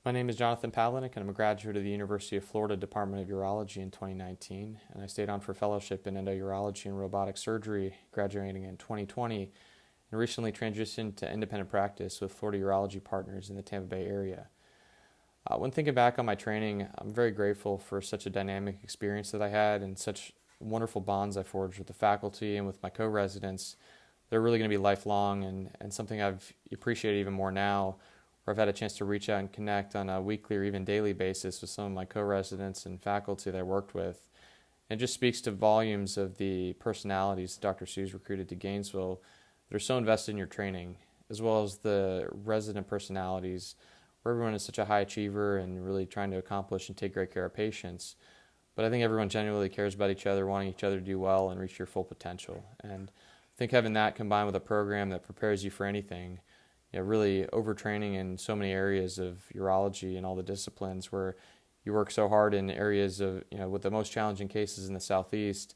My name is Jonathan Pavlinick, and I'm a graduate of the University of Florida Department of Urology in 2019, and I stayed on for fellowship in endourology and robotic surgery, graduating in 2020, and recently transitioned to independent practice with Florida Urology Partners in the Tampa Bay area. When thinking back on my training, I'm very grateful for such a dynamic experience that I had and such wonderful bonds I forged with the faculty and with my co-residents. They're really going to be lifelong and something I've appreciated even more now, where I've had a chance to reach out and connect on a weekly or even daily basis with some of my co-residents and faculty that I worked with. And it just speaks to volumes of the personalities Dr. Sue's recruited to Gainesville that are so invested in your training, as well as the resident personalities where everyone is such a high achiever and really trying to accomplish and take great care of patients. But I think everyone genuinely cares about each other, wanting each other to do well and reach your full potential. And I think having that combined with a program that prepares you for anything, really overtraining in so many areas of urology and all the disciplines where you work so hard in areas of, with the most challenging cases in the Southeast,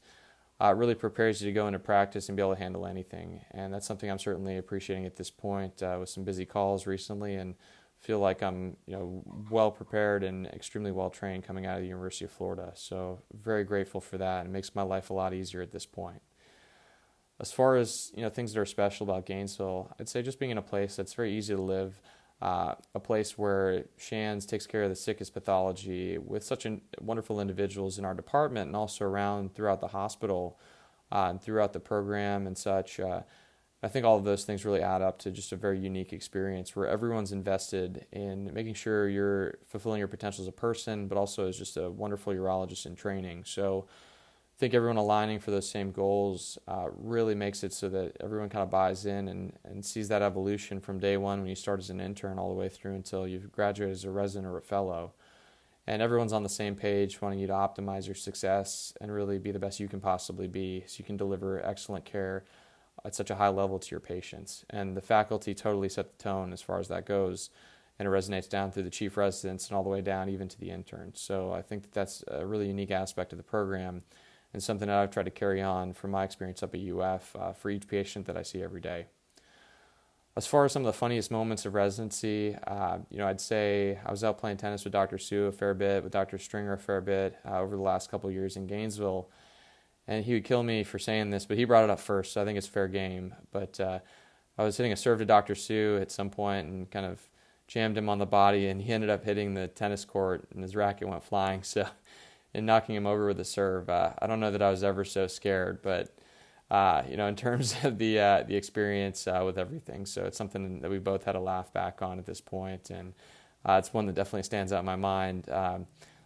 really prepares you to go into practice and be able to handle anything. And that's something I'm certainly appreciating at this point with some busy calls recently, and feel like I'm, well prepared and extremely well trained coming out of the University of Florida. So very grateful for that. It makes my life a lot easier at this point. As far as things that are special about Gainesville, I'd say just being in a place that's very easy to live, a place where Shands takes care of the sickest pathology with such wonderful individuals in our department and also around throughout the hospital and throughout the program and such. I think all of those things really add up to just a very unique experience where everyone's invested in making sure you're fulfilling your potential as a person, but also as just a wonderful urologist in training. So I think everyone aligning for those same goals really makes it so that everyone kind of buys in and sees that evolution from day one when you start as an intern all the way through until you've graduated as a resident or a fellow. And everyone's on the same page, wanting you to optimize your success and really be the best you can possibly be so you can deliver excellent care at such a high level to your patients. And the faculty totally set the tone as far as that goes, and it resonates down through the chief residents and all the way down even to the interns. So I think that's a really unique aspect of the program and something that I've tried to carry on from my experience up at UF for each patient that I see every day. As far as some of the funniest moments of residency, I'd say I was out playing tennis with Dr. Sue a fair bit, with Dr. Stringer a fair bit over the last couple of years in Gainesville. And he would kill me for saying this, but he brought it up first, so I think it's fair game. But I was hitting a serve to Dr. Sue at some point and kind of jammed him on the body, and he ended up hitting the tennis court, and his racket went flying, and knocking him over with a serve. I don't know that I was ever so scared, but in terms of the experience with everything, so it's something that we both had a laugh back on at this point, and it's one that definitely stands out in my mind,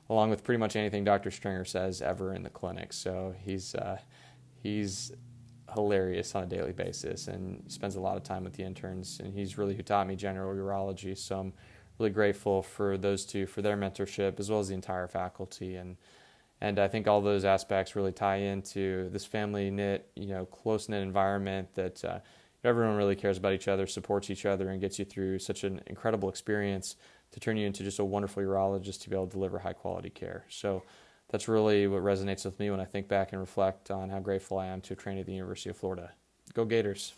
along with pretty much anything Dr. Stringer says ever in the clinic. So he's hilarious on a daily basis and spends a lot of time with the interns, and he's really who taught me general urology. So I'm really grateful for those two, for their mentorship, as well as the entire faculty. And I think all those aspects really tie into this family-knit, close-knit environment that everyone really cares about each other, supports each other, and gets you through such an incredible experience to turn you into just a wonderful urologist to be able to deliver high-quality care. So that's really what resonates with me when I think back and reflect on how grateful I am to have trained at the University of Florida. Go Gators!